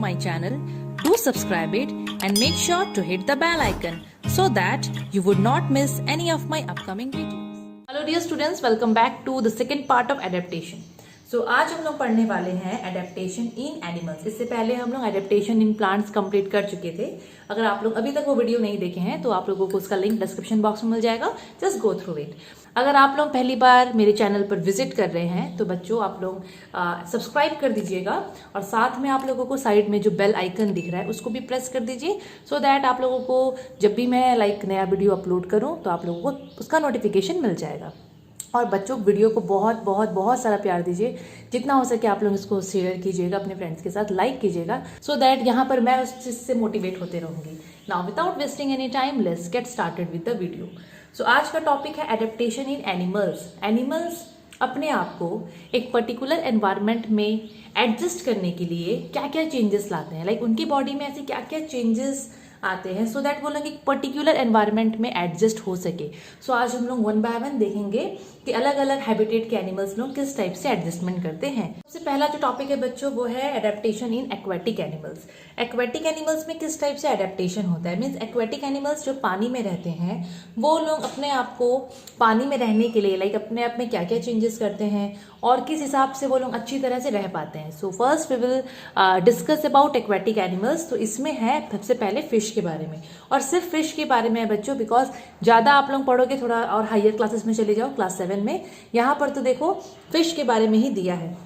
my channel, do subscribe it and make sure to hit the bell icon so that you would not miss any of my upcoming videos. Hello dear students, welcome back to the second part of adaptation. आज हम लोग पढ़ने वाले हैं adaptation इन animals. इससे पहले हम लोग एडेप्टेशन इन प्लांट्स कंप्लीट कर चुके थे। अगर आप लोग अभी तक वो वीडियो नहीं देखे हैं तो आप लोगों को उसका लिंक डिस्क्रिप्शन बॉक्स में मिल जाएगा, जस्ट गो थ्रू इट। अगर आप लोग पहली बार मेरे चैनल पर विजिट कर रहे हैं तो बच्चों आप लोग सब्सक्राइब कर दीजिएगा और साथ में आप लोगों को साइड में जो बेल आइकन दिख रहा है उसको भी प्रेस कर दीजिए, सो दैट आप लोगों को जब भी मैं नया वीडियो अपलोड करूँ तो आप लोगों को उसका नोटिफिकेशन मिल जाएगा। और बच्चों वीडियो को बहुत बहुत बहुत सारा प्यार दीजिए, जितना हो सके आप लोग इसको शेयर कीजिएगा अपने फ्रेंड्स के साथ, लाइक कीजिएगा, सो दैट यहाँ पर मैं उस चीज से मोटिवेट होते रहूंगी। Now without wasting any time let's get started with the video. So आज का टॉपिक है एडेप्टेशन इन एनिमल्स। एनिमल्स अपने आप को एक पर्टिकुलर एनवायरनमेंट में एडजस्ट करने के लिए क्या क्या चेंजेस लाते हैं, उनकी बॉडी में ऐसे क्या क्या चेंजेस आते हैं सो दैट वो लोग एक पर्टिकुलर एनवायरनमेंट में एडजस्ट हो सके। आज हम लोग वन बाय वन देखेंगे कि अलग अलग हैबिटेट के एनिमल्स लोग किस टाइप से एडजस्टमेंट करते हैं। सबसे पहला जो टॉपिक है बच्चों वो है adaptation in aquatic animals. Aquatic animals में किस टाइप से एडेप्टेशन होता है, मीन्स एक्वेटिक एनिमल्स जो पानी में रहते हैं वो लोग अपने आप को पानी में रहने के लिए अपने आप में क्या क्या चेंजेस करते हैं और किस हिसाब से वो लोग अच्छी तरह से रह पाते हैं। So first we will discuss about aquatic animals. तो इसमें है सबसे पहले फिश के बारे में, और सिर्फ फिश के बारे में है बच्चों, बिकॉज ज्यादा आप लोग पढ़ोगे थोड़ा और हायर क्लासेस में चले जाओ, क्लास 7 में, यहाँ पर तो देखो फिश के बारे में ही दिया है।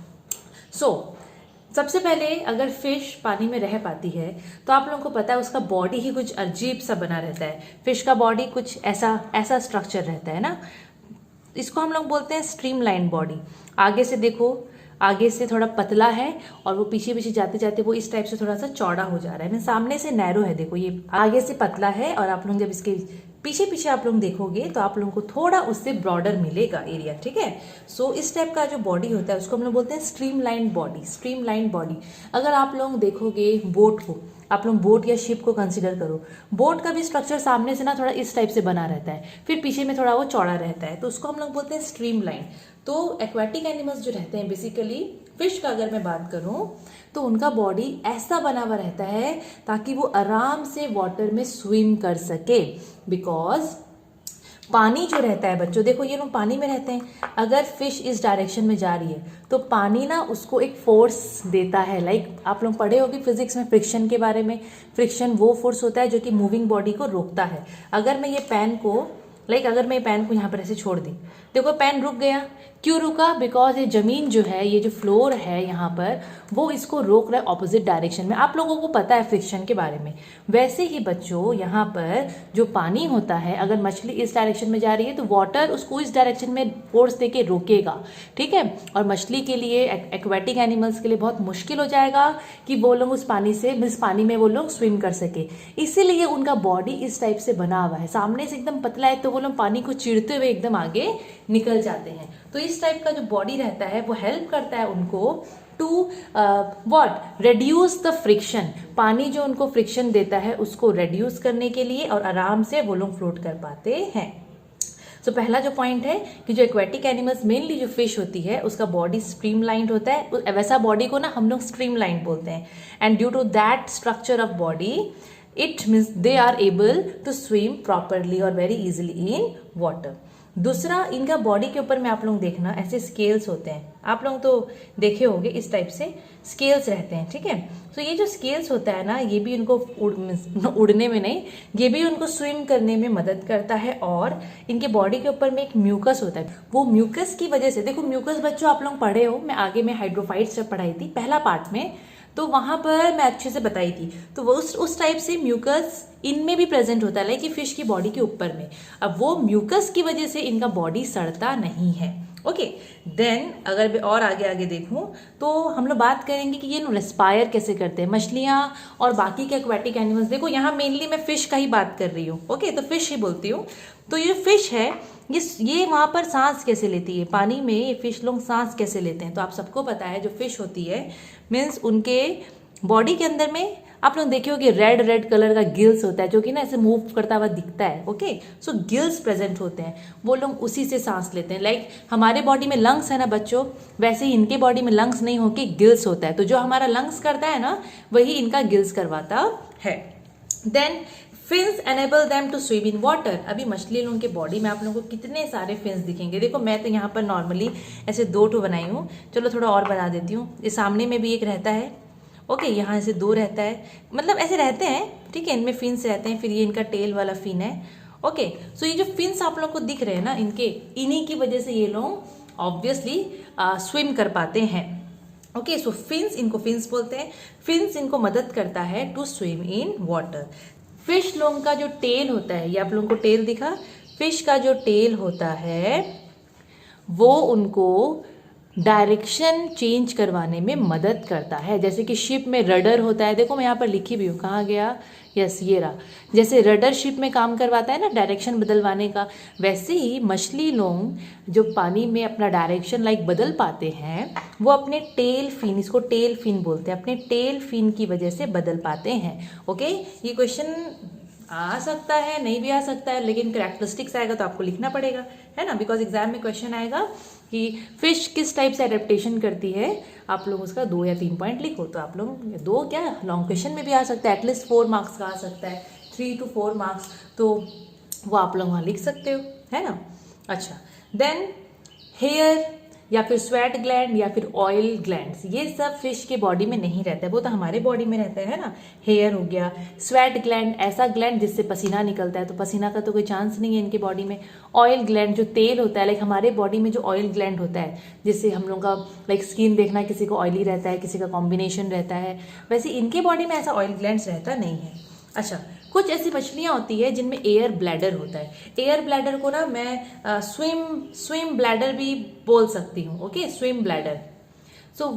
सबसे पहले अगर फिश पानी में रह पाती है तो आप लोगों को पता है उसका बॉडी ही कुछ अजीब सा बना रहता है। फिश का बॉडी कुछ ऐसा स्ट्रक्चर रहता है ना, इसको हम लोग बोलते हैं स्ट्रीमलाइन बॉडी। आगे से देखो, आगे से थोड़ा पतला है और वो पीछे पीछे जाते जाते वो इस टाइप से थोड़ा सा चौड़ा हो जा रहा है। सामने से नैरो है, देखो ये आगे से पतला है और आप लोग जब इसके पीछे पीछे आप लोग देखोगे तो आप लोगों को थोड़ा उससे ब्रॉडर मिलेगा एरिया, ठीक है। इस टाइप का जो बॉडी होता है उसको हम लोग बोलते हैं स्ट्रीमलाइन बॉडी। स्ट्रीमलाइन बॉडी अगर आप लोग देखोगे बोट को, आप लोग बोट या शिप को कंसीडर करो, बोट का भी स्ट्रक्चर सामने से ना थोड़ा इस टाइप से बना रहता है, फिर पीछे में थोड़ा वो चौड़ा रहता है, तो उसको हम लोग बोलते हैं स्ट्रीमलाइन। तो एक्वेटिक एनिमल्स जो रहते हैं बेसिकली, फिश का अगर मैं बात करूं तो उनका बॉडी ऐसा बना हुआ रहता है ताकि वो आराम से वाटर में स्विम कर सके। बिकॉज पानी जो रहता है बच्चों, देखो ये लोग पानी में रहते हैं, अगर फिश इस डायरेक्शन में जा रही है तो पानी ना उसको एक फोर्स देता है। आप लोग पढ़े होगी फिजिक्स में फ्रिक्शन के बारे में। फ्रिक्शन वो फोर्स होता है जो कि मूविंग बॉडी को रोकता है। अगर मैं ये पेन को अगर मैं पेन को यहाँ पर ऐसे छोड़ दी, देखो पेन रुक गया। क्यों रुका? बिकॉज ये जमीन जो है, ये जो फ्लोर है यहाँ पर, वो इसको रोक रहा है ऑपोजिट डायरेक्शन में। आप लोगों को पता है फ्रिक्शन के बारे में। वैसे ही बच्चों यहाँ पर जो पानी होता है, अगर मछली इस डायरेक्शन में जा रही है तो वाटर उसको इस डायरेक्शन में फोर्स देके रोकेगा, ठीक है। और मछली के लिए, एक्वेटिक एनिमल्स के लिए बहुत मुश्किल हो जाएगा कि वो लोग उस पानी में वो लोग स्विम कर सके। इसीलिए उनका बॉडी इस टाइप से बना हुआ है। सामने से एकदम पतला है तो वो लोग पानी को चीरते हुए एकदम आगे निकल जाते हैं। तो इस टाइप का जो बॉडी रहता है वो हेल्प करता है उनको टू reduce द फ्रिक्शन। पानी जो उनको फ्रिक्शन देता है उसको reduce करने के लिए, और आराम से वो लोग फ्लोट कर पाते हैं। पहला जो पॉइंट है कि जो एक्वेटिक एनिमल्स, मेनली जो फिश होती है, उसका बॉडी स्ट्रीमलाइंड होता है। वैसा बॉडी को ना हम लोग स्ट्रीमलाइंड बोलते हैं। And due to that structure of body it means they are able to swim properly और वेरी इजिली इन वाटर। दूसरा, इनका बॉडी के ऊपर में आप लोग देखना ऐसे स्केल्स होते हैं। आप लोग तो देखे होंगे इस टाइप से स्केल्स रहते हैं, ठीक है। ये जो स्केल्स होता है ना, ये भी उनको उड़ने में नहीं, ये भी उनको स्विम करने में मदद करता है। और इनके बॉडी के ऊपर में एक म्यूकस होता है, वो म्यूकस की वजह से, देखो म्यूकस बच्चों आप लोग पढ़े हो, मैं आगे में हाइड्रोफाइट्स जब पढ़ाई थी पहला पार्ट में, तो वहां पर मैं अच्छे से बताई थी। तो वो उस टाइप से म्यूकस इनमें भी प्रेजेंट होता है, कि फिश की बॉडी के ऊपर में। अब वो म्यूकस की वजह से इनका बॉडी सड़ता नहीं है। ओके, देन अगर और आगे देखूं तो हम लोग बात करेंगे कि ये रेस्पायर कैसे करते हैं मछलियां और बाकी के एक्वेटिक एनिमल्स। देखो यहाँ मेनली मैं फिश का ही बात कर रही हूँ, ओके, तो फिश ही बोलती हूँ। तो ये फिश है, ये वहां पर सांस कैसे लेती है, पानी में ये फिश लोग सांस कैसे लेते हैं। तो आप सबको पता है जो फिश होती है मीन्स उनके बॉडी के अंदर में आप लोग देखे हो कि रेड रेड कलर का गिल्स होता है जो कि ना ऐसे मूव करता हुआ दिखता है। ओके, सो गिल्स प्रेजेंट होते हैं, वो लोग उसी से सांस लेते हैं। लाइक हमारे बॉडी में लंग्स है ना बच्चों, वैसे ही इनके बॉडी में लंग्स नहीं होके गिल्स होता है। तो जो हमारा लंग्स करता है ना वही इनका गिल्स करवाता है। Then fins enable them to swim in water. अभी मछली लोगों के बॉडी में आप लोगों को कितने सारे फिन्स दिखेंगे। देखो मैं तो यहाँ पर नॉर्मली ऐसे 2 ठो बनाई हूँ, चलो थोड़ा और बना देती हूँ। ये सामने में भी एक रहता है, ओके, यहाँ ऐसे 2 रहता है, मतलब ऐसे रहते हैं, ठीक है, इनमें फिन्स रहते हैं। फिर ये इनका टेल वाला फिन है। ओके, सो ये जो फिन्स आप लोग को दिख रहे हैं ना, इन्हीं की वजह से ये लोग ऑब्वियसली स्विम कर पाते हैं। ओके, सो फिन्स, इनको फिन्स बोलते हैं। फिन्स इनको मदद करता है to swim in water. Fish लोगों का जो टेल होता है, ये आप लोगों को टेल दिखा, फिश का जो टेल होता है वो उनको डायरेक्शन चेंज करवाने में मदद करता है। जैसे कि शिप में रडर होता है, देखो मैं यहाँ पर लिखी भी हूँ, कहाँ गया, यस ये रहा। जैसे रडर शिप में काम करवाता है ना डायरेक्शन बदलवाने का, वैसे ही मछली लोग जो पानी में अपना डायरेक्शन लाइक बदल पाते हैं वो अपने टेल फिन, इसको टेल फिन बोलते हैं, अपने टेल फिन की वजह से बदल पाते हैं। ओके, ये क्वेश्चन आ सकता है, नहीं भी आ सकता है, लेकिन कैरेक्टरिस्टिक्स आएगा तो आपको लिखना पड़ेगा, है ना, बिकॉज एग्जाम में क्वेश्चन आएगा कि फिश किस टाइप से एडेप्टेशन करती है। आप लोग उसका 2 या 3 पॉइंट लिखो, तो आप लोग 2 क्या लॉन्ग क्वेश्चन में भी आ सकता है, एटलीस्ट 4 मार्क्स का आ सकता है, 3 to 4 मार्क्स, तो वो आप लोग वहाँ लिख सकते हो, है ना। अच्छा, देन हेयर या फिर स्वेट ग्लैंड या फिर ऑयल ग्लैंड्स, ये सब फिश के बॉडी में नहीं रहता है, वो तो हमारे बॉडी में रहता है ना। हेयर हो गया, स्वेट ग्लैंड ऐसा ग्लैंड जिससे पसीना निकलता है, तो पसीना का तो कोई चांस नहीं है इनके बॉडी में। ऑयल ग्लैंड जो तेल होता है, लाइक हमारे बॉडी में जो ऑयल ग्लैंड होता है जिससे हम लोग का लाइक स्किन देखना, किसी को ऑयली रहता है, किसी का कॉम्बिनेशन रहता है, वैसे इनके बॉडी में ऐसा ऑयल ग्लैंड्स रहता नहीं है। अच्छा, कुछ ऐसी मछलियाँ होती है जिनमें एयर ब्लैडर होता है। एयर ब्लैडर को ना मैं स्विम ब्लैडर भी बोल सकती हूँ। Okay, swim bladder. सो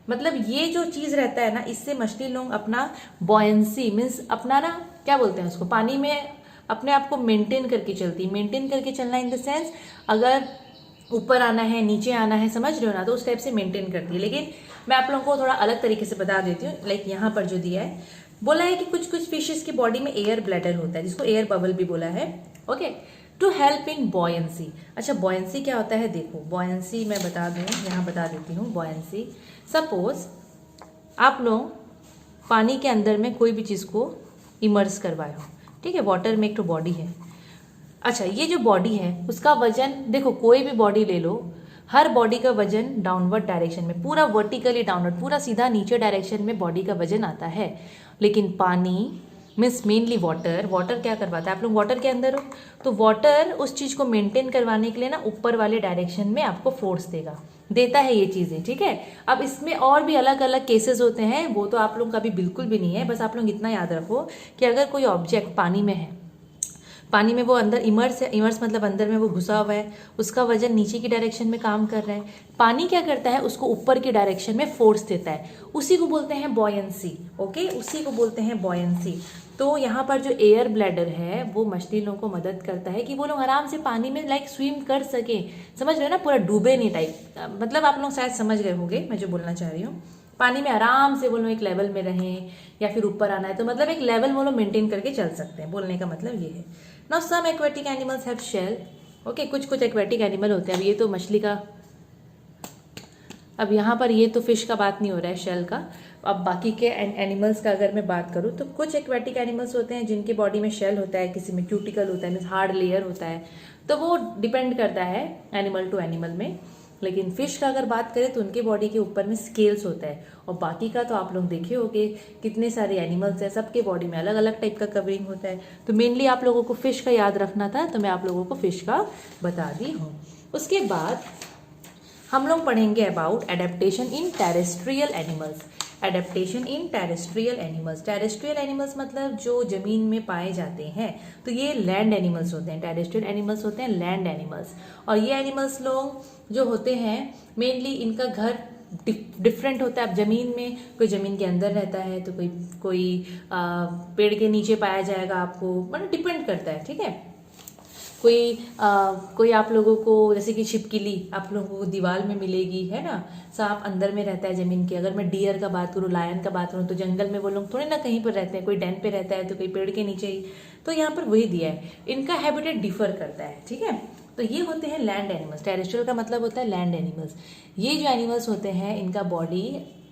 मतलब ये जो चीज़ रहता है ना, इससे मछली लोग अपना बॉयंसी मीन्स अपना ना क्या बोलते हैं उसको, पानी में अपने आप को मेंटेन करके चलती है। मेंटेन करके चलना इन द सेंस अगर ऊपर आना है, नीचे आना है, समझ रहे हो ना, तो उस टाइप से मेंटेन करती है। लेकिन मैं आप लोगों को थोड़ा अलग तरीके से बता देती हूँ। लाइक यहाँ पर जो दिया है, बोला है कि कुछ कुछ फिशेस की बॉडी में एयर ब्लैडर होता है जिसको एयर बबल भी बोला है। Okay, to help in buoyancy. अच्छा, बॉयंसी क्या होता है, देखो बॉयंसी मैं बता दूँ, यहाँ बता देती हूँ। बॉयंसी, सपोज आप लोग पानी के अंदर में कोई भी चीज़ को इमर्स करवाए हो, ठीक है, वाटर में एक तो बॉडी है। अच्छा, ये जो बॉडी है उसका वजन, देखो कोई भी बॉडी ले लो, हर बॉडी का वजन डाउनवर्ड डायरेक्शन में, पूरा वर्टिकली डाउनवर्ड, पूरा सीधा नीचे डायरेक्शन में बॉडी का वजन आता है। लेकिन पानी मीन्स मेनली वाटर क्या करवाता है, आप लोग वाटर के अंदर हो तो वाटर उस चीज़ को मेंटेन करवाने के लिए ना ऊपर वाले डायरेक्शन में आपको फोर्स देता है ये चीज़ें, ठीक है। अब इसमें और भी अलग अलग केसेस होते हैं, वो तो आप लोग का भी बिल्कुल भी नहीं है। बस आप लोग इतना याद रखो कि अगर कोई ऑब्जेक्ट पानी में है, पानी में वो अंदर इमर्स है, इमर्स मतलब अंदर में वो घुसा हुआ है, उसका वजन नीचे की डायरेक्शन में काम कर रहा है, पानी क्या करता है उसको ऊपर की डायरेक्शन में फोर्स देता है, उसी को बोलते हैं बॉयंसी। ओके, उसी को बोलते हैं बॉयंसी। तो यहाँ पर जो एयर ब्लैडर है वो मछली लोगों को मदद करता है कि वो लोग आराम से पानी में लाइक स्विम कर सके, समझ रहे हो ना, पूरा डूबे नहीं टाइप, मतलब आप लोग शायद समझ गए होंगे मैं जो बोलना चाह रही हूँ। पानी में आराम से वो लोग एक लेवल में रहें, या फिर ऊपर आना है तो मतलब एक लेवल वो लोग मेंटेन करके चल सकते हैं, बोलने का मतलब ये है। Now some aquatic animals have shell. Okay, कुछ कुछ एक्वेटिक एनिमल होते हैं। अब ये तो मछली का, अब यहाँ पर ये तो फिश का बात नहीं हो रहा है, शेल का। अब बाकी के एनिमल्स का अगर मैं बात करूँ तो कुछ एक्वेटिक एनिमल्स होते हैं जिनके बॉडी में शेल होता है, किसी में क्यूटिकल होता है, मीन्स हार्ड लेयर होता है, तो वो डिपेंड करता है एनिमल टू एनिमल में। लेकिन फिश का अगर बात करें तो उनके बॉडी के ऊपर में स्केल्स होता है, और बाकी का तो आप लोग देखे होंगे कितने सारे एनिमल्स हैं, सबके बॉडी में अलग अलग टाइप का कवरिंग होता है। तो मेनली आप लोगों को फिश का याद रखना था, तो मैं आप लोगों को फिश का बता दी हूँ। उसके बाद हम लोग पढ़ेंगे about adaptation in terrestrial animals. Adaptation in terrestrial animals, terrestrial animals मतलब जो जमीन में पाए जाते हैं, तो ये लैंड एनिमल्स होते हैं। टेरेस्ट्रियल एनिमल्स होते हैं लैंड एनिमल्स, और ये एनिमल्स लोग जो होते हैं मेनली इनका घर डिफरेंट होता है। अब जमीन में कोई जमीन के अंदर रहता है, तो कोई पेड़ के नीचे पाया जाएगा आपको, मतलब डिपेंड करता है, ठीक है। कोई आप लोगों को जैसे कि छिपकली आप लोगों को दीवार में मिलेगी, है ना। सांप अंदर में रहता है ज़मीन के। अगर मैं डियर का बात करूँ, लायन का बात करूँ, तो जंगल में वो लोग थोड़े ना कहीं पर रहते हैं, कोई डेन पे रहता है तो कोई पेड़ के नीचे ही। तो यहाँ पर वही दिया है, इनका हैबिटेट डिफर करता है, ठीक है। तो ये होते हैं लैंड एनिमल्स। टेरेस्ट्रियल का मतलब होता है लैंड एनिमल्स। ये जो एनिमल्स होते हैं इनका बॉडी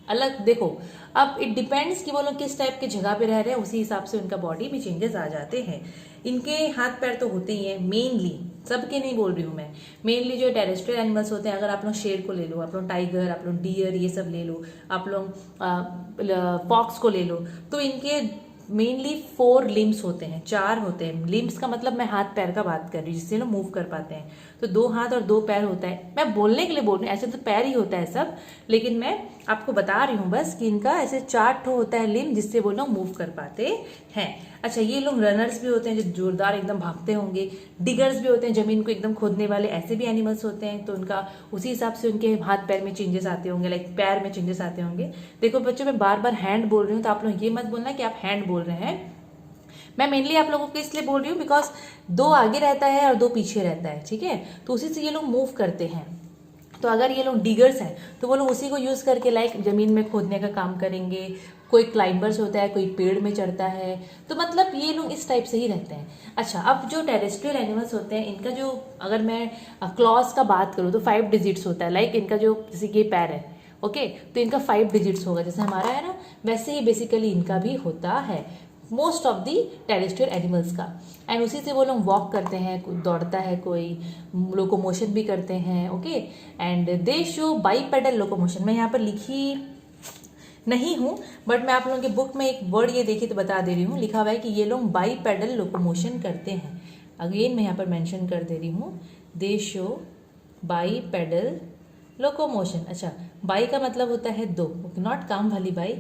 अलग, देखो अब इट डिपेंड्स कि वो लोग किस टाइप की जगह पे रह रहे हैं, उसी हिसाब से उनका बॉडी में चेंजेस आ जाते हैं। इनके हाथ पैर तो होते ही हैं मेनली, सबके नहीं बोल रही हूँ मैं, मेनली जो टेरेस्ट्रियल एनिमल्स होते हैं, अगर आप लोग शेर को ले लो, आप लोग टाइगर, आप लोग डियर, ये सब ले लो, आप लोग फॉक्स को ले लो, तो इनके मेनली 4 लिम्स होते हैं, 4 होते हैं। लिम्स का मतलब मैं हाथ पैर का बात कर रही हूँ, जिससे लोग मूव कर पाते हैं। तो 2 हाथ और 2 पैर होता है। मैं बोलने के लिए बोल रही हूँ, ऐसे तो पैर ही होता है सब, लेकिन मैं आपको बता रही हूँ बस कि इनका ऐसे 4 ठो होता है लिम्ब, जिससे वो लोग मूव कर पाते हैं। अच्छा, ये लोग रनर्स भी होते हैं, जो जोरदार एकदम भागते होंगे। डिगर्स भी होते हैं, जमीन को एकदम खोदने वाले, ऐसे भी एनिमल्स होते हैं। तो उनका उसी हिसाब से उनके हाथ पैर में चेंजेस आते होंगे, लाइक पैर में चेंजेस आते होंगे। देखो बच्चों, मैं बार बार हैंड बोल रही हूँ, तो आप लोग ये मत बोलना कि आप हैंड बोल रहे हैं। मैं मेनली आप लोगों को इसलिए बोल रही हूँ बिकॉज 2 आगे रहता है और 2 पीछे रहता है, ठीक है। तो उसी से ये लोग मूव करते हैं। तो अगर ये लोग डिगर्स हैं तो वो लोग उसी को यूज करके लाइक जमीन में खोदने का काम करेंगे। कोई क्लाइंबर्स होता है, कोई पेड़ में चढ़ता है, तो मतलब ये लोग इस टाइप से ही रहते हैं। अच्छा, अब जो टेरेस्ट्रियल एनिमल्स होते हैं, इनका जो, अगर मैं क्लॉज का बात करूँ तो 5 डिजिट्स होता है। लाइक इनका जो, जैसे कि पैर है, ओके, तो इनका 5 डिजिट्स होगा, जैसे हमारा है ना, वैसे ही बेसिकली इनका भी होता है, most of the terrestrial animals का। एंड उसी से वो लोग वॉक करते हैं, कोई दौड़ता है, कोई लोकोमोशन भी करते हैं, okay. And they show bipedal locomotion. मैं यहाँ पर लिखी नहीं हूँ, बट मैं आप लोगों के बुक में एक वर्ड ये देखी तो बता दे रही हूँ, लिखा हुआ है कि ये लोग बाईपेडल लोकोमोशन करते हैं। अगेन मैं यहाँ पर मेंशन कर दे रही हूँ, दे शो बाईपेडल लोकोमोशन। अच्छा, बाई का मतलब होता है 2, नॉट काम वाली by.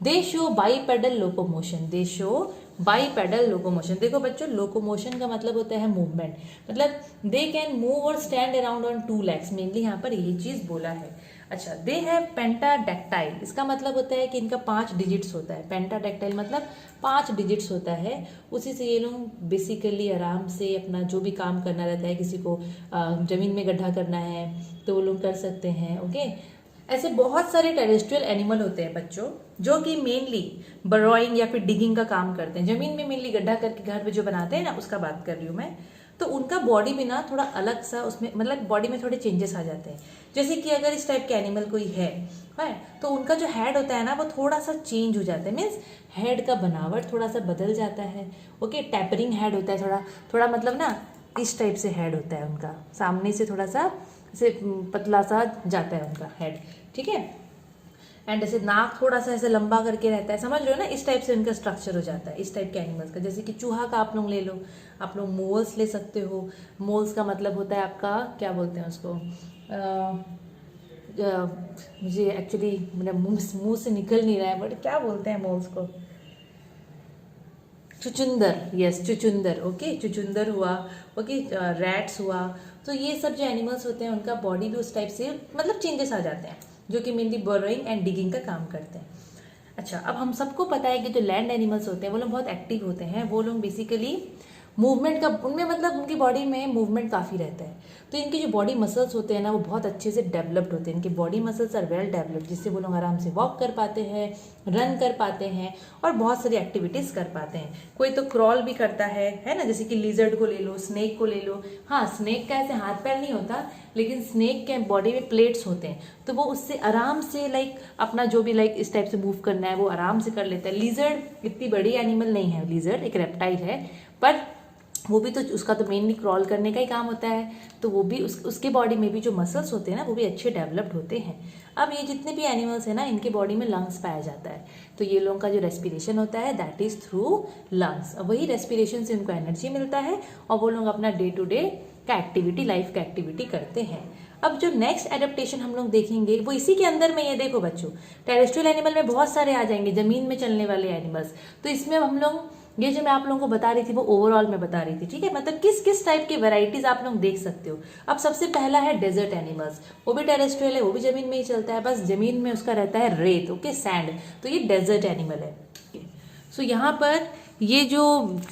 They show bipedal locomotion, they show bipedal locomotion. देखो बच्चों, लोकोमोशन का मतलब होता है मूवमेंट, मतलब दे कैन मूव और stand around on 2 legs। Mainly यहाँ पर यही चीज बोला है। अच्छा, दे हैव पेंटाडेक्टाइल। इसका मतलब होता है कि इनका 5 डिजिट्स होता है। पेंटाडेक्टाइल मतलब 5 डिजिट्स होता है। उसी से ये लोग बेसिकली आराम से अपना जो भी काम करना रहता है, किसी को जमीन में गड्ढा करना है तो वो लोग कर सकते हैं, ओके। ऐसे बहुत सारे टेरेस्ट्रियल एनिमल होते हैं बच्चों, जो कि मेनली बरोइंग या फिर डिगिंग का काम करते हैं। जमीन में मेनली गड्ढा करके घर पे जो बनाते हैं ना, उसका बात कर रही हूँ मैं। तो उनका बॉडी भी ना थोड़ा अलग सा, उसमें मतलब बॉडी में थोड़े चेंजेस आ जाते हैं। जैसे कि अगर इस टाइप के एनिमल कोई है तो उनका जो हेड होता है ना, वो थोड़ा सा चेंज हो जाता है। मीन्स हेड का बनावट थोड़ा सा बदल जाता है, ओके। टैपरिंग हेड होता है, थोड़ा थोड़ा मतलब ना इस टाइप से हेड होता है उनका, सामने से थोड़ा सा ऐसे पतला सा जाता है उनका हेड, ठीक है। एंड ऐसे नाक थोड़ा सा ऐसे लंबा करके रहता है, समझ रहे हो ना, इस टाइप से उनका स्ट्रक्चर हो जाता है, इस टाइप के एनिमल्स का। जैसे कि चूहा का आप लोग ले लो, आप लोग मोल्स ले सकते हो। मोल्स का मतलब होता है आपका, क्या बोलते हैं उसको, मुझे एक्चुअली मेरा मुंह से निकल नहीं रहा है, बट क्या बोलते हैं मोल्स को, चुचुंदर, यस चुचुंदर, ओके। चुचुंदर हुआ, ओके। रैट्स हुआ। तो ये सब जो एनिमल्स होते हैं उनका बॉडी भी उस टाइप से मतलब चेंजेस आ जाते हैं, जो कि मेनली बोरोइंग एंड डिगिंग का काम करते हैं। अच्छा, अब हम सबको पता है कि जो लैंड एनिमल्स होते हैं वो लोग बहुत एक्टिव होते हैं। वो लोग बेसिकली मूवमेंट का, उनमें मतलब उनकी बॉडी में मूवमेंट काफ़ी रहता है। तो इनकी जो बॉडी मसल्स होते हैं ना, वो बहुत अच्छे से डेवलप्ड होते हैं। इनके body muscles are well developed, जिससे वो लोग आराम से वॉक कर पाते हैं, रन कर पाते हैं और बहुत सारी एक्टिविटीज़ कर पाते हैं। कोई तो क्रॉल भी करता है ना, जैसे कि लिजर्ड को ले लो, स्नेक को ले लो। हाँ, स्नेक का ऐसे हाथ पैर नहीं होता, लेकिन स्नेक के बॉडी में प्लेट्स होते हैं, तो वो उससे आराम से लाइक अपना जो भी लाइक इस टाइप से मूव करना है वो आराम से कर लेता है। लिजर्ड इतनी बड़ी एनिमल नहीं है, लिजर्ड एक रेप्टाइल है, पर वो भी तो उसका तो मेनली क्रॉल करने का ही काम होता है। तो वो भी उसके बॉडी में भी जो मसल्स होते हैं ना, वो भी अच्छे डेवलप्ड होते हैं। अब ये जितने भी एनिमल्स हैं ना, इनके बॉडी में लंग्स पाया जाता है। तो ये लोगों का जो रेस्पिरेशन होता है दैट इज थ्रू लंग्स। अब वही रेस्पिरेशन से उनको एनर्जी मिलता है और वो लोग अपना डे टू डे का एक्टिविटी, लाइफ का एक्टिविटी करते हैं। अब जो नेक्स्ट एडेप्टेशन हम लोग देखेंगे वो इसी के अंदर में, ये देखो बच्चों, टेरेस्ट्रियल एनिमल में बहुत सारे आ जाएंगे, जमीन में चलने वाले एनिमल्स। तो इसमें हम लोग, ये जो मैं आप लोगों को बता रही थी वो ओवरऑल में बता रही थी, ठीक है। मतलब किस किस टाइप की वैरायटीज आप लोग देख सकते हो। अब सबसे पहला है डेजर्ट एनिमल्स, वो भी टेरेस्ट्रियल है, वो भी जमीन में ही चलता है, बस जमीन में उसका रहता है रेत, ओके, सैंड। तो ये डेजर्ट एनिमल है। सो यहाँ पर ये जो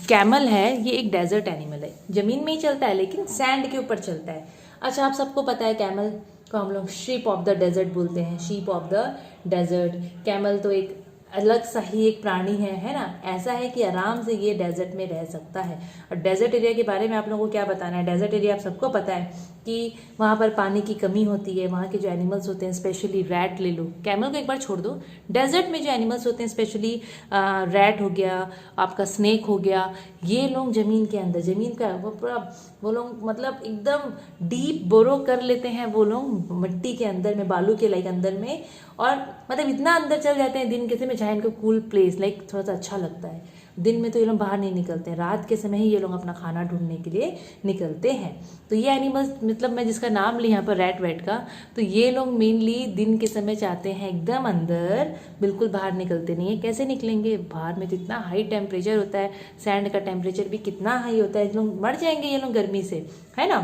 कैमल है ये एक डेजर्ट एनिमल है, जमीन में ही चलता है लेकिन सैंड के ऊपर चलता है। अच्छा, आप सबको पता है कैमल को हम लोग शीप ऑफ द डेजर्ट बोलते हैं, ship of the desert. Camel तो एक अलग सा ही एक प्राणी है ना। ऐसा है कि आराम से ये डेजर्ट में रह सकता है। और डेजर्ट एरिया के बारे में आप लोगों को क्या बताना है, डेजर्ट एरिया आप सबको पता है कि वहाँ पर पानी की कमी होती है। वहाँ के जो एनिमल्स होते हैं, स्पेशली रैट ले लो, कैमल को एक बार छोड़ दो, डेजर्ट में जो एनिमल्स होते हैं स्पेशली रैट हो गया, आपका स्नेक हो गया, ये लोग जमीन के अंदर, जमीन का वो पूरा, वो लोग मतलब एकदम डीप बोरो कर लेते हैं वो लोग मिट्टी के अंदर में, बालू के लाइक अंदर में, और मतलब इतना अंदर चल जाते हैं दिन के समय, चाहे इनको कूल प्लेस लाइक थोड़ा सा अच्छा लगता है। दिन में तो ये लोग बाहर नहीं निकलते हैं, रात के समय ही ये लोग अपना खाना ढूंढने के लिए निकलते हैं। तो ये एनिमल्स, मतलब मैं जिसका नाम ली यहाँ पर रैट वैट का, तो ये लोग मेनली दिन के समय चाहते हैं एकदम अंदर, बिल्कुल बाहर निकलते नहीं है। कैसे निकलेंगे बाहर में, तो इतना हाई टेम्परेचर होता है, सैंड का टेम्परेचर भी कितना हाई होता है, ये लोग मर जाएंगे ये लोग गर्मी से, है ना।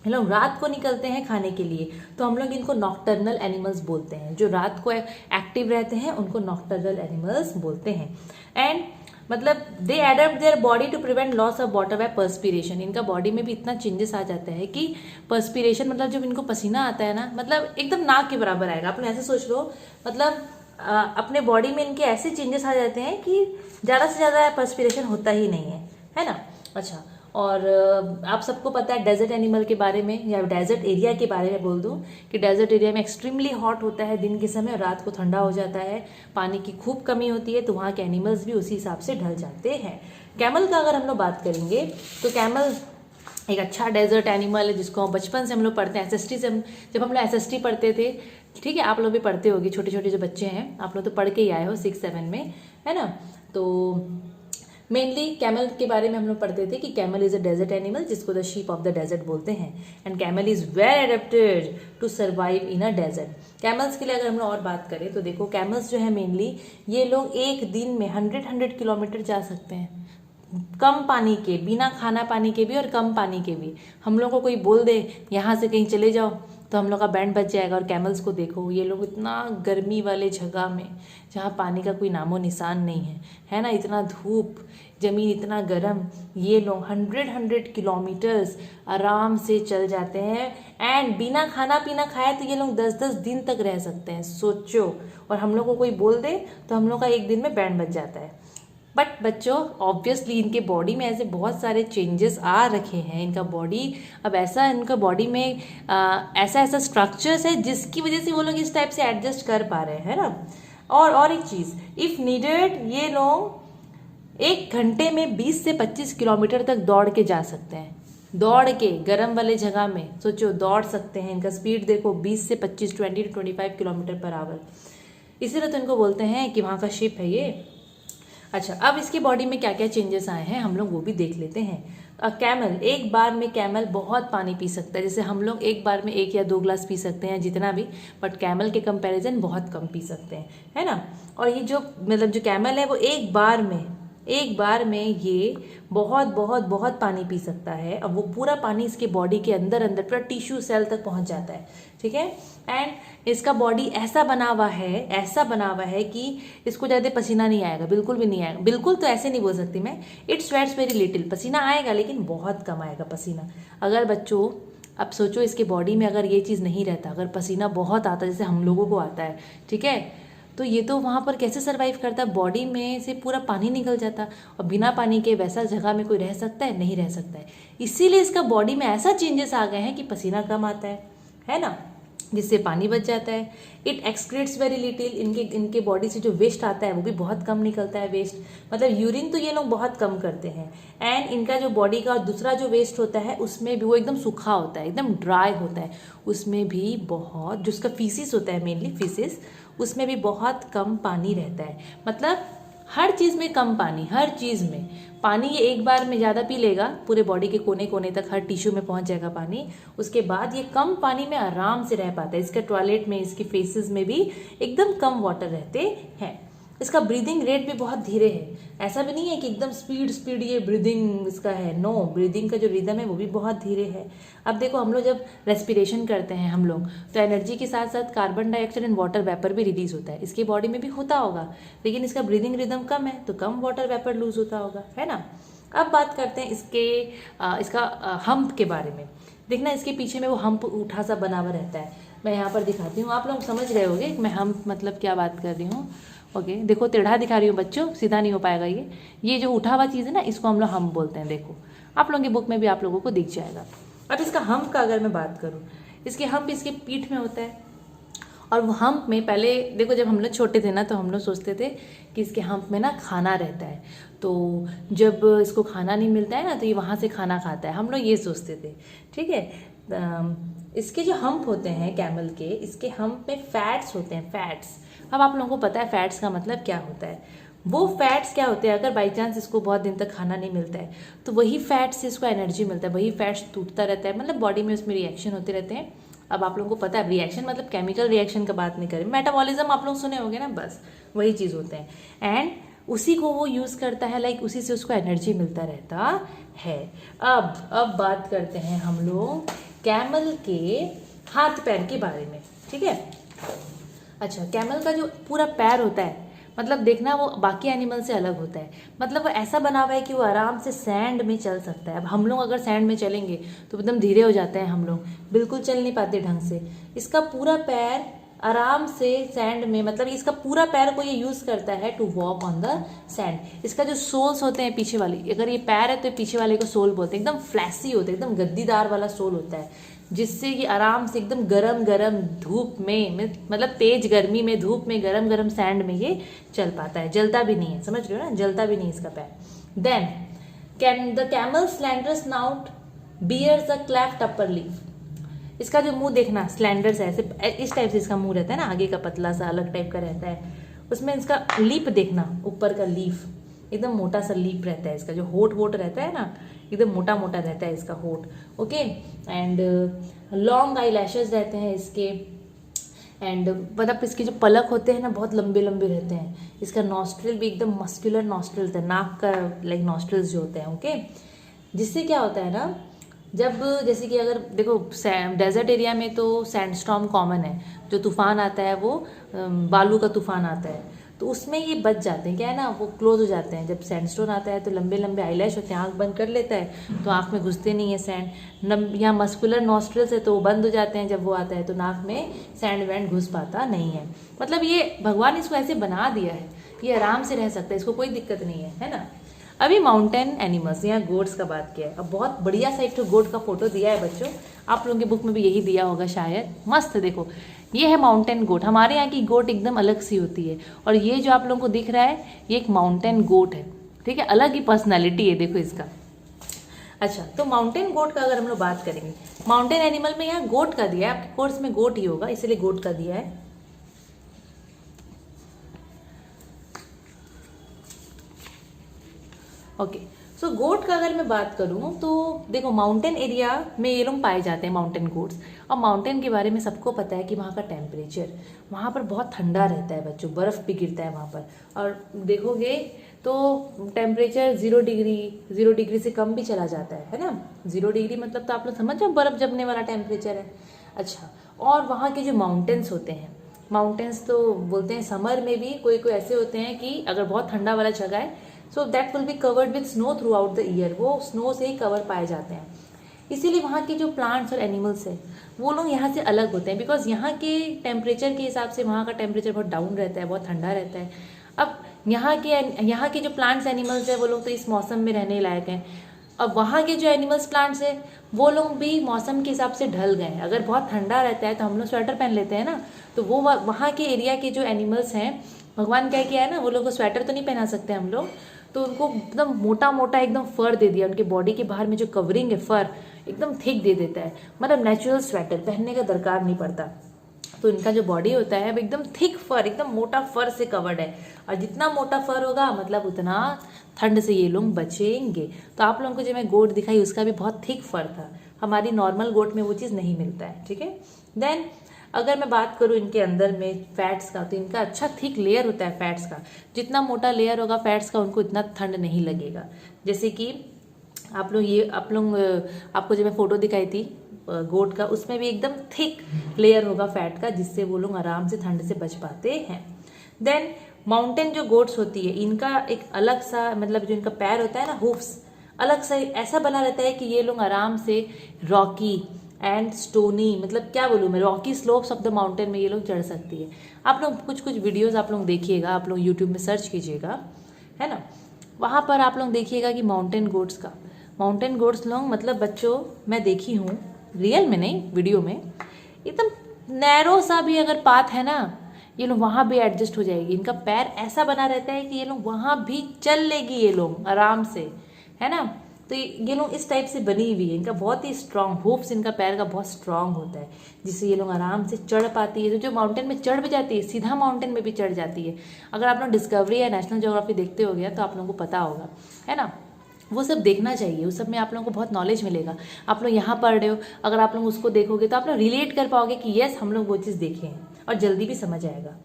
ये लोग रात को निकलते हैं खाने के लिए, तो हम लोग इनको नॉक्टर्नल एनिमल्स बोलते हैं। जो रात को एक्टिव रहते हैं उनको नॉक्टर्नल एनिमल्स बोलते हैं। एंड मतलब they adapt their body to prevent loss of water by perspiration. इनका बॉडी में भी इतना चेंजेस आ जाता है कि पर्सपिरेशन, मतलब जब इनको पसीना आता है ना, मतलब एकदम नाक के बराबर आएगा। आप लोग ऐसे सोच लो, मतलब अपने बॉडी में इनके ऐसे चेंजेस आ जाते हैं कि ज़्यादा से ज़्यादा पर्सपिरेशन होता ही नहीं है ना। अच्छा, और आप सबको पता है डेजर्ट एनिमल के बारे में, या डेजर्ट एरिया के बारे में बोल दूं कि डेजर्ट एरिया में एक्सट्रीमली हॉट होता है दिन के समय, और रात को ठंडा हो जाता है, पानी की खूब कमी होती है, तो वहाँ के एनिमल्स भी उसी हिसाब से ढल जाते हैं। कैमल का अगर हम लोग बात करेंगे तो कैमल एक अच्छा डेजर्ट एनिमल है जिसको बचपन से हम लोग पढ़ते हैं, एसएसटी से। जब हम लोग एसएसटी पढ़ते थे, ठीक है, आप लोग भी पढ़ते होगी, छोटे छोटे जो बच्चे हैं आप लोग तो पढ़ के ही आए हो 6-7 में, है ना। तो मेनली कैमल के बारे में हम लोग पढ़ते थे कि camel is a desert animal, जिसको the sheep of the desert बोलते हैं। And camel is well adapted to survive in a desert. Camels के लिए अगर हम लोग और बात करें तो देखो, कैमल्स जो है मेनली ये लोग एक दिन में 100 किलोमीटर जा सकते हैं, कम पानी के, बिना खाना पानी के भी और कम पानी के भी। हम लोग को कोई बोल दे यहाँ से कहीं चले जाओ तो हम लोग का बैंड बच जाएगा। और कैमल्स को देखो, ये लोग इतना गर्मी वाले जगह में जहाँ पानी का कोई नामो निशान नहीं है ना, इतना धूप, जमीन इतना गर्म, ये लोग 100 किलोमीटर्स आराम से चल जाते हैं। एंड बिना खाना पीना खाए तो ये लोग 10-10 दिन तक रह सकते हैं, सोचो। और हम लोग को कोई बोल दे तो हम लोग का एक दिन में बैंड बच जाता है। बट बच्चों, ऑब्वियसली इनके बॉडी में ऐसे बहुत सारे चेंजेस आ रखे हैं। इनका बॉडी अब ऐसा, इनका बॉडी में ऐसा ऐसा स्ट्रक्चर्स है जिसकी वजह से वो लोग इस टाइप से एडजस्ट कर पा रहे हैं ना। और एक चीज़, इफ़ नीडेड, ये लोग 1 घंटे में 20 से 25 किलोमीटर तक दौड़ के जा सकते हैं। दौड़ के गर्म वाले जगह में सोचो, दौड़ सकते हैं। इनका स्पीड देखो 20 से 25, 20 to 25 किलोमीटर पर आवर। इसीलिए तो इनको बोलते हैं कि वहाँ का शिप है ये। अच्छा, अब इसकी बॉडी में क्या क्या चेंजेस आए हैं हम लोग वो भी देख लेते हैं। कैमल, एक बार में कैमल बहुत पानी पी सकता है। जैसे हम लोग एक बार में 1 या 2 ग्लास पी सकते हैं, जितना भी, बट कैमल के कंपैरिजन बहुत कम पी सकते हैं, है ना। और ये जो मतलब जो कैमल है वो एक बार में ये बहुत बहुत बहुत पानी पी सकता है। और वो पूरा पानी इसके बॉडी के अंदर अंदर पूरा टिश्यू सेल तक पहुंच जाता है, ठीक है। एंड इसका बॉडी ऐसा बना हुआ है कि इसको ज़्यादा पसीना नहीं आएगा, बिल्कुल भी नहीं आएगा। बिल्कुल तो ऐसे नहीं बोल सकती मैं, इट स्वेट्स वेरी लिटिल, पसीना आएगा लेकिन बहुत कम आएगा पसीना। अगर बच्चों अब सोचो, इसके बॉडी में अगर ये चीज़ नहीं रहता, अगर पसीना बहुत आता जैसे हम लोगों को आता है, ठीक है, तो ये तो वहाँ पर कैसे सरवाइव करता, बॉडी में से पूरा पानी निकल जाता। और बिना पानी के वैसा जगह में कोई रह सकता है, नहीं रह सकता है। इसीलिए इसका बॉडी में ऐसा चेंजेस आ गए हैं कि पसीना कम आता है ना, जिससे पानी बच जाता है। इट एक्सक्रीट्स वेरी लिटिल, इनके बॉडी से जो वेस्ट आता है वो भी बहुत कम निकलता है वेस्ट, मतलब यूरिन तो ये लोग बहुत कम करते हैं। एंड इनका जो बॉडी का दूसरा जो वेस्ट होता है उसमें भी वो एकदम सूखा होता है, एकदम ड्राई होता है, उसमें भी बहुत, जो उसका फीसिस होता है मेनली फीसिस, उसमें भी बहुत कम पानी रहता है। मतलब हर चीज़ में कम पानी, हर चीज़ में पानी ये एक बार में ज़्यादा पी लेगा, पूरे बॉडी के कोने कोने तक हर टिश्यू में पहुंच जाएगा पानी। उसके बाद ये कम पानी में आराम से रह पाता है। इसके टॉयलेट में, इसके फेसेस में भी एकदम कम वाटर रहते हैं। इसका ब्रीदिंग रेट भी बहुत धीरे है, ऐसा भी नहीं है कि एकदम स्पीड ये ब्रीदिंग इसका है, नो, ब्रीदिंग का जो रिदम है वो भी बहुत धीरे है। अब देखो हम लोग जब रेस्पिरेशन करते हैं हम लोग, तो एनर्जी के साथ साथ carbon dioxide and water vapour भी रिलीज होता है, इसकी बॉडी में भी होता होगा, लेकिन इसका ब्रीदिंग रिदम कम है तो कम वाटर वेपर लूज होता होगा, है ना। अब बात करते हैं इसका हम्प के बारे में। देखना इसके पीछे में वो हम्प उठा सा बना हुआ रहता है, मैं यहाँ पर दिखाती हूँ, आप लोग समझ गए होंगे मैं हम्प मतलब क्या बात कर रही हूँ। ओके, देखो टेढ़ा दिखा रही हूँ बच्चों, सीधा नहीं हो पाएगा ये जो उठा हुआ चीज़ है ना, इसको हम लोग हम्प बोलते हैं। देखो आप लोगों की बुक में भी आप लोगों को दिख जाएगा। अब इसका हम्प का अगर मैं बात करूँ, इसके हम्प इसके पीठ में होता है, और वो हम्प में पहले देखो जब हम लोग छोटे थे ना तो हम लोग सोचते थे कि इसके हम्प में ना खाना रहता है, तो जब इसको खाना नहीं मिलता है ना तो ये वहाँ से खाना खाता है, हम लोग ये सोचते थे, ठीक है। इसके जो हम्प होते हैं कैमल के, इसके हम्प में फैट्स होते हैं, फैट्स। अब आप लोगों को पता है फैट्स का मतलब क्या होता है। वो फैट्स क्या होते हैं, अगर बाई चांस इसको बहुत दिन तक खाना नहीं मिलता है तो वही फैट से इसको एनर्जी मिलता है, वही फैट्स टूटता रहता है, मतलब बॉडी में उसमें रिएक्शन होते रहते हैं। अब आप लोगों को पता है रिएक्शन मतलब केमिकल रिएक्शन का बात नहीं करें, मेटाबॉलिज्म आप लोग सुने होंगे ना, बस वही चीज़ होते हैं, एंड उसी को वो यूज़ करता है, लाइक उसी से उसको एनर्जी मिलता रहता है। अब बात करते हैं हम लोग कैमल के हाथ पैर के बारे में, ठीक है। अच्छा, कैमल का जो पूरा पैर होता है, मतलब देखना वो बाकी एनिमल से अलग होता है, मतलब वो ऐसा बना हुआ है कि वो आराम से सैंड में चल सकता है। अब हम लोग अगर सैंड में चलेंगे तो एकदम धीरे हो जाते हैं, हम लोग बिल्कुल चल नहीं पाते ढंग से। इसका पूरा पैर आराम से सैंड में, मतलब इसका पूरा पैर को ये यूज करता है to walk on the sand. इसका जो सोल्स होते हैं पीछे वाली, अगर ये पैर है तो पीछे वाले को सोल बोलते हैं, एकदम फ्लैसी होते हैं, एकदम गद्दीदार वाला सोल होता है, जिससे कि आराम से एकदम गरम गरम धूप में, मतलब तेज गर्मी में धूप में गरम गरम सैंड में ये चल पाता है, जलता भी नहीं है, समझ रहे हो ना, जलता भी नहीं इसका पैर। Then the camel slender snout bears the cleft upper lip. इसका जो मुंह देखना स्लैंडर से ऐसे इस टाइप से इसका मुंह रहता है ना, आगे का पतला सा अलग टाइप का रहता है, उसमें इसका लीप देखना, ऊपर का लीफ एकदम मोटा सा लीप रहता है इसका, जो होठ रहता है ना एकदम मोटा मोटा रहता है इसका होठ, okay. And long eye lashes रहते हैं इसके, एंड मतलब इसके जो पलक होते हैं ना बहुत लंबे लंबे रहते हैं। इसका नॉस्ट्रिल भी एकदम मस्कुलर नॉस्ट्रिल होता है, नाक का लाइक नॉस्ट्रिल्स जो होते हैं, ओके। जिससे क्या होता है ना, जब जैसे कि अगर देखो डेजर्ट एरिया में तो सैंडस्टॉर्म कॉमन है, जो तूफान आता है वो बालू का तूफान आता है, तो उसमें ये बच जाते हैं, क्या है ना, वो क्लोज हो जाते हैं। जब सैंडस्टोन आता है तो लंबे लंबे आईलैश होते हैं, आँख बंद कर लेता है तो आँख में घुसते नहीं है सैंड। यहाँ मस्कुलर नॉस्ट्रल्स है तो वो बंद हो जाते हैं, जब वो आता है तो नाक में सैंड वैंड घुस पाता नहीं है। मतलब ये भगवान इसको ऐसे बना दिया है, ये आराम से रह सकता है, इसको कोई दिक्कत नहीं है ना। अभी माउंटेन एनिमल्स, यहाँ गोट्स का बात किया है। अब बहुत बढ़िया सा एक तो गोट का फोटो दिया है बच्चों, आप लोगों की बुक में भी यही दिया होगा शायद, मस्त देखो, ये है माउंटेन गोट। हमारे यहाँ की गोट एकदम अलग सी होती है, और ये जो आप लोगों को दिख रहा है ये एक माउंटेन गोट है, ठीक है, अलग ही पर्सनैलिटी है देखो इसका। अच्छा, तो माउंटेन गोट का अगर हम लोग बात करेंगे, माउंटेन एनिमल में यहाँ गोट का दिया है, आपके कोर्स में गोट ही होगा इसलिए गोट का दिया है। ओके, सो गोट का अगर मैं बात करूं तो देखो माउंटेन एरिया में ये लोग पाए जाते हैं माउंटेन गोट्स। और माउंटेन के बारे में सबको पता है कि वहाँ का टेम्परेचर, वहाँ पर बहुत ठंडा रहता है बच्चों, बर्फ़ भी गिरता है वहाँ पर, और देखोगे तो टेम्परेचर 0 डिग्री से कम भी चला जाता है ना। 0 डिग्री मतलब तो आप लोग समझ जाओ बर्फ़ जमने वाला टेम्परेचर है। अच्छा, और वहाँ के जो माउंटेन्स होते हैं, माउंटेन्स तो बोलते हैं समर में भी कोई कोई ऐसे होते हैं कि अगर बहुत ठंडा वाला जगह है so that will be covered with snow through out the year, वो स्नो से ही कवर पाए जाते हैं। इसीलिए वहाँ के जो प्लांट्स और एनिमल्स हैं वो लोग यहाँ से अलग होते हैं, बिकॉज यहाँ के टेम्परेचर के हिसाब से वहाँ का टेम्परेचर बहुत डाउन रहता है, बहुत ठंडा रहता है। अब यहाँ के जो प्लांट्स एनिमल्स हैं वो लोग तो इस मौसम में रहने लायक हैं। अब वहाँ के जो एनिमल्स प्लांट्स हैं वो लोग भी मौसम के हिसाब से ढल गए। अगर बहुत ठंडा रहता है तो हम लोग स्वेटर पहन लेते हैं ना, तो वो वहाँ के एरिया के जो एनिमल्स हैं, भगवान क्या किया है ना, वो लोग को स्वेटर तो नहीं पहना सकते हम लोग, तो उनको एकदम मोटा मोटा एकदम फर दे दिया, उनके बॉडी के बाहर में जो कवरिंग है फर एकदम थिक दे देता है, मतलब नेचुरल स्वेटर पहनने का दरकार नहीं पड़ता। तो इनका जो बॉडी होता है वो एकदम थिक फर, एकदम मोटा फर से कवर्ड है, और जितना मोटा फर होगा मतलब उतना ठंड से ये लोग बचेंगे। तो आप लोगों को जो मैं गोट दिखाई उसका भी बहुत थिक फर था, हमारी नॉर्मल गोट में वो चीज़ नहीं मिलता है, ठीक है। देन अगर मैं बात करूँ इनके अंदर में फैट्स का, तो इनका अच्छा थिक लेयर होता है फैट्स का। जितना मोटा लेयर होगा फैट्स का, उनको इतना ठंड नहीं लगेगा। जैसे कि आप लोग आपको जो मैं फोटो दिखाई थी गोट का, उसमें भी एकदम थिक लेयर होगा फैट का, जिससे वो लोग आराम से ठंड से बच पाते हैं। देन माउंटेन जो गोट्स होती है, इनका एक अलग सा मतलब जो इनका पैर होता है ना, हुफ्स अलग सा ऐसा बना रहता है कि ये लोग आराम से रॉकी एंड स्टोनी, मतलब क्या बोलूँ मैं, Rocky slopes of the mountain में ये लोग चढ़ सकती है। आप लोग कुछ वीडियोस आप लोग देखिएगा, आप लोग यूट्यूब में सर्च कीजिएगा, है ना, वहाँ पर आप लोग देखिएगा कि माउंटेन गोट्स लोग, मतलब बच्चों मैं देखी हूँ, रियल में नहीं वीडियो में, एकदम नैरो सा भी अगर पाथ है ना, ये लोग वहाँ भी एडजस्ट हो जाएगी। इनका पैर ऐसा बना रहता है कि ये लोग वहाँ भी चल लेगी ये लोग आराम से, है ना। तो ये लोग इस टाइप से बनी हुई है, इनका बहुत ही स्ट्रांग होप्स, इनका पैर का बहुत स्ट्रांग होता है, जिससे ये लोग आराम से चढ़ पाती है। जो माउंटेन में चढ़ भी जाती है, सीधा माउंटेन में भी चढ़ जाती है। अगर आप लोग डिस्कवरी या नेशनल ज्योग्राफी देखते हो गया तो आप लोगों को पता होगा, है ना। वो सब देखना चाहिए, उस सब में आप लोगों को बहुत नॉलेज मिलेगा। आप लोग यहाँ पढ़ रहे हो, अगर आप लोग उसको देखोगे तो आप लोग रिलेट कर पाओगे कि यस हम लोग वो चीज़ देखे हैं, और जल्दी भी समझ आएगा।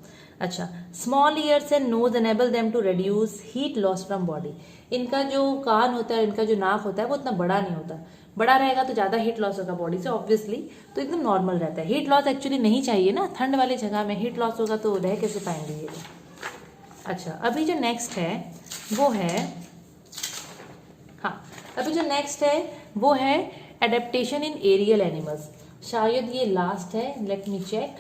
अच्छा, small ears and nose enable them to reduce heat loss from body. इनका जो कान होता है, इनका जो नाक होता है, वो उतना बड़ा नहीं होता। बड़ा रहेगा तो ज़्यादा हीट लॉस होगा बॉडी से ऑब्वियसली, तो एकदम नॉर्मल रहता है। हीट लॉस एक्चुअली नहीं चाहिए ना, ठंड वाली जगह में हीट लॉस होगा तो रह कैसे पाएंगे ये। अच्छा, अभी जो नेक्स्ट है वो है, हाँ अभी जो नेक्स्ट है वो है एडेप्टेशन इन एरियल एनिमल्स। शायद ये लास्ट है, लेट मी चेक।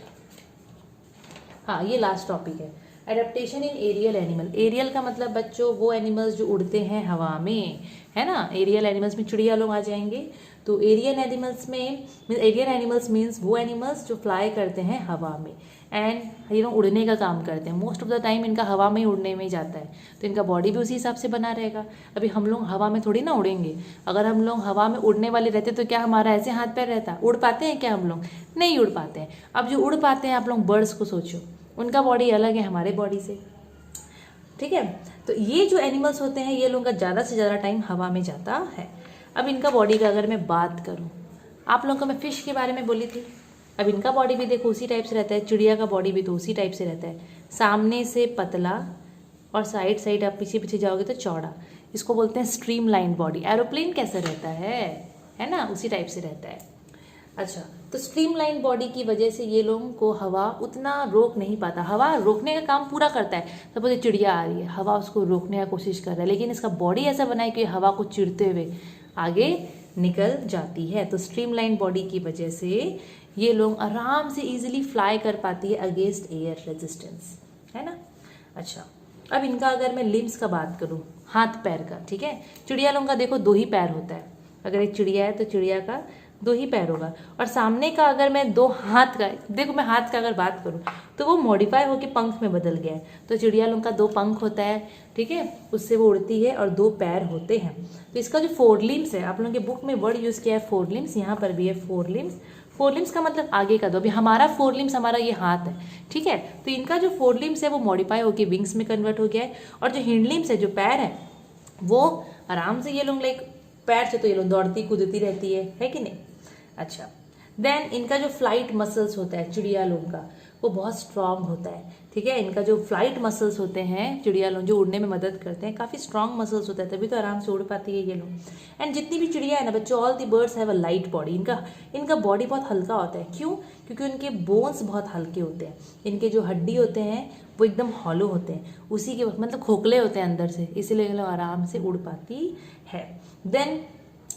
हाँ, ये लास्ट टॉपिक है, adaptation in aerial animal. Aerial का मतलब बच्चों वो एनिमल्स जो उड़ते हैं हवा में, है ना। एरियल एनिमल्स में चिड़िया लोग आ जाएंगे। तो एरियल एनिमल्स मीन्स वो एनिमल्स जो फ्लाई करते हैं हवा में एंड ये लोग उड़ने का काम करते हैं। मोस्ट ऑफ द टाइम इनका हवा में ही उड़ने में ही जाता है, तो इनका बॉडी भी उसी हिसाब से बना रहेगा। अभी हम लोग हवा में थोड़ी ना उड़ेंगे। अगर हम लोग हवा में उड़ने वाले रहते तो क्या हमारा ऐसे हाथ पैर रहता? उड़ पाते हैं क्या हम लोग? नहीं उड़ पाते हैं। अब जो उड़ पाते हैं, आप लोग बर्ड्स को सोचो, उनका बॉडी अलग है हमारे बॉडी से, ठीक है। तो ये जो एनिमल्स होते हैं ये लोगों का ज़्यादा से ज़्यादा टाइम हवा में जाता है। अब इनका बॉडी का अगर मैं बात करूँ, आप लोगों को मैं फिश के बारे में बोली थी, अब इनका बॉडी भी देखो उसी टाइप से रहता है। चिड़िया का बॉडी भी तो उसी टाइप से रहता है, सामने से पतला और साइड साइड आप पीछे पीछे जाओगे तो चौड़ा। इसको बोलते हैं स्ट्रीम लाइन बॉडी। एरोप्लेन कैसा रहता है ना, उसी टाइप से रहता है। अच्छा, तो स्ट्रीम लाइन बॉडी की वजह से ये लोगों को हवा उतना रोक नहीं पाता। हवा रोकने का काम पूरा करता है। सपोज ये चिड़िया आ रही है, हवा उसको रोकने का कोशिश कर रहा है, लेकिन इसका बॉडी ऐसा बना है कि हवा को चिरते हुए आगे निकल जाती है। तो स्ट्रीम लाइन बॉडी की वजह से ये लोग आराम से इजीली फ्लाई कर पाती है अगेंस्ट एयर रेजिस्टेंस, है ना। अच्छा, अब इनका अगर मैं लिम्स का बात करूँ, हाथ पैर का, ठीक है। चिड़िया लोगों का देखो 2 ही पैर होता है। अगर एक चिड़िया है तो चिड़िया का 2 ही पैर होगा। और सामने का अगर मैं 2 हाथ का, देखो मैं हाथ का अगर बात करूँ तो वो मॉडिफाई होकर पंख में बदल गया है। तो चिड़िया लोगों का 2 पंख होता है, ठीक है, उससे वो उड़ती है, और 2 पैर होते हैं। तो इसका जो 4 लिम्स है, आप लोगों के बुक में वर्ड यूज़ किया है 4 लिम्स, यहाँ पर भी है 4 लिम्स। 4 लिम्स का मतलब आगे का 2। अभी हमारा 4 लिम्स हमारा ये हाथ है, ठीक है। तो इनका जो 4 लिम्स है वो मॉडिफाई होकर विंग्स में कन्वर्ट हो गया है। और जो हिंड लिम्स है, जो पैर है, वो आराम से ये लोग लाइक पैर से तो ये लोग दौड़ती कूदती रहती है कि नहीं। अच्छा, देन इनका जो फ्लाइट मसल्स होता है चिड़िया लोग का, वो बहुत स्ट्रांग होता है, ठीक है। इनका जो फ्लाइट मसल्स होते हैं चिड़िया लोग, जो उड़ने में मदद करते हैं, काफ़ी स्ट्रांग मसल्स होता है, तभी तो आराम से उड़ पाती है ये लोग। एंड जितनी भी चिड़िया है ना बच्चों, all the birds have a light body. इनका बॉडी बहुत हल्का होता है। क्यों? क्योंकि उनके बोन्स बहुत हल्के होते हैं। इनके जो हड्डी होते हैं वो एकदम हॉलो होते हैं, उसी के मतलब खोखले होते हैं अंदर से, इसीलिए ये लोग आराम से उड़ पाती है। देन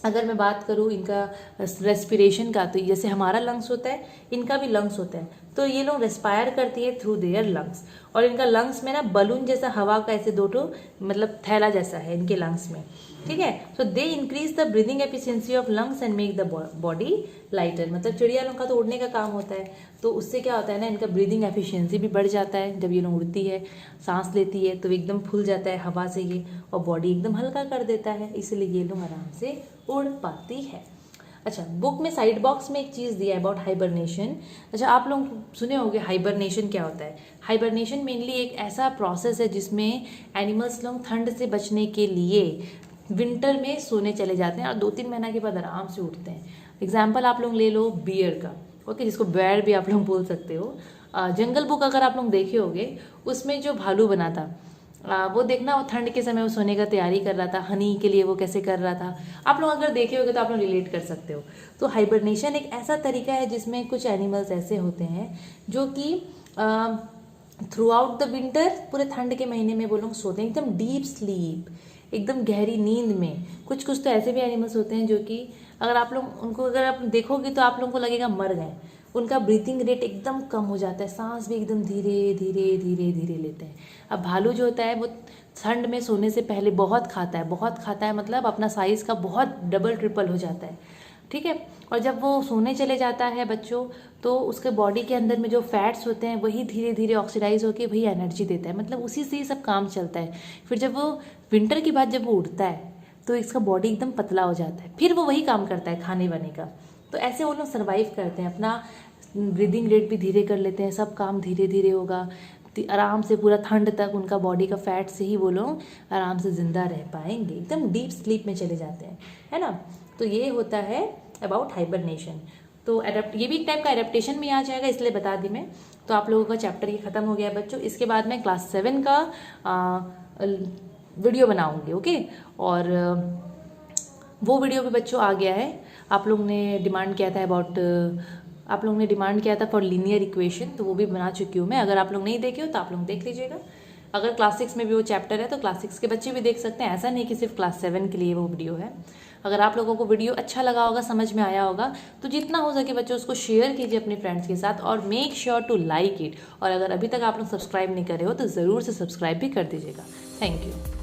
अगर मैं बात करूँ इनका रेस्पिरेशन का, तो जैसे हमारा लंग्स होता है, इनका भी लंग्स होता है। तो ये लोग रेस्पायर करती है थ्रू देयर लंग्स। और इनका लंग्स में ना बलून जैसा हवा का ऐसे 2 मतलब थैला जैसा है इनके लंग्स में, ठीक है। So they increase the breathing efficiency of lungs and make the body lighter. मतलब चिड़िया लोग का तो उड़ने का काम होता है, तो उससे क्या होता है ना, इनका ब्रीदिंग एफिशिएंसी भी बढ़ जाता है। जब ये लोग उड़ती है, सांस लेती है, तो एकदम फूल जाता है हवा से ये, और बॉडी एकदम हल्का कर देता है, इसलिए ये लोग आराम से उड़ पाती है। अच्छा, बुक में साइड बॉक्स में एक चीज़ दिया है अबाउट हाइबरनेशन। अच्छा, आप लोग सुने होंगे हाइबरनेशन क्या होता है। हाइबरनेशन मेनली एक ऐसा प्रोसेस है जिसमें एनिमल्स लोग ठंड से बचने के लिए विंटर में सोने चले जाते हैं और 2-3 महीना के बाद आराम से उठते हैं। एग्जाम्पल आप लोग ले लो बियर का। ओके, जिसको बेयर भी आप लोग बोल सकते हो। जंगल बुक अगर आप लोग देखे होगे, उसमें जो भालू बना था, वो देखना, वो ठंड के समय वो सोने का तैयारी कर रहा था, हनी के लिए वो कैसे कर रहा था, आप लोग अगर देखे होगे तो आप लोग रिलेट कर सकते हो। तो हाइबरनेशन एक ऐसा तरीका है जिसमें कुछ एनिमल्स ऐसे होते हैं जो कि थ्रू आउट द विंटर, पूरे ठंड के महीने में वो लोग सोते हैं एकदम डीप स्लीप, एकदम गहरी नींद में। कुछ कुछ तो ऐसे भी एनिमल्स होते हैं जो कि अगर आप लोग उनको अगर आप देखोगे तो आप लोगों को लगेगा मर गए। उनका ब्रीथिंग रेट एकदम कम हो जाता है, सांस भी एकदम धीरे धीरे धीरे धीरे लेते हैं। अब भालू जो होता है वो ठंड में सोने से पहले बहुत खाता है, बहुत खाता है मतलब अपना साइज़ का बहुत डबल ट्रिपल हो जाता है, ठीक है। और जब वो सोने चले जाता है बच्चों, तो उसके बॉडी के अंदर में जो फैट्स होते हैं वही धीरे धीरे ऑक्सीडाइज होकर वही एनर्जी देता है, मतलब उसी से ही सब काम चलता है। फिर जब वो विंटर की बाद जब वो उठता है तो इसका बॉडी एकदम पतला हो जाता है, फिर वो वही काम करता है खाने वाने का। तो ऐसे वो लोग सर्वाइव करते हैं, अपना ब्रीदिंग रेट भी धीरे कर लेते हैं, सब काम धीरे धीरे होगा, आराम से पूरा ठंड तक उनका बॉडी का फैट से ही वो लोग आराम से ज़िंदा रह पाएंगे, एकदम डीप स्लीप में चले जाते हैं, है ना। तो ये होता है अबाउट हाइबरनेशन। तो ये भी एक टाइप का एडेप्टेशन में आ जाएगा, इसलिए बता दी मैं। तो आप लोगों का चैप्टर ये ख़त्म हो गया बच्चों। इसके बाद मैं क्लास 7 का वीडियो बनाऊंगी, ओके। और वो वीडियो भी बच्चों आ गया है, आप लोग ने डिमांड किया था अबाउट, आप लोग ने डिमांड किया था फॉर लीनियर इक्वेशन, तो वो भी बना चुकी हूँ मैं। अगर आप लोग नहीं देखे हो तो आप लोग देख लीजिएगा। अगर क्लास 6 में भी वो चैप्टर है तो क्लास 6 के बच्चे भी देख सकते हैं, ऐसा नहीं कि सिर्फ क्लास 7 के लिए वो वीडियो है। अगर आप लोगों को वीडियो अच्छा लगा होगा, समझ में आया होगा, तो जितना हो सके बच्चों उसको शेयर कीजिए अपने फ्रेंड्स के साथ, और make sure to like it. और अगर अभी तक आप लोग सब्सक्राइब नहीं करे हो तो ज़रूर से सब्सक्राइब भी कर दीजिएगा। Thank you.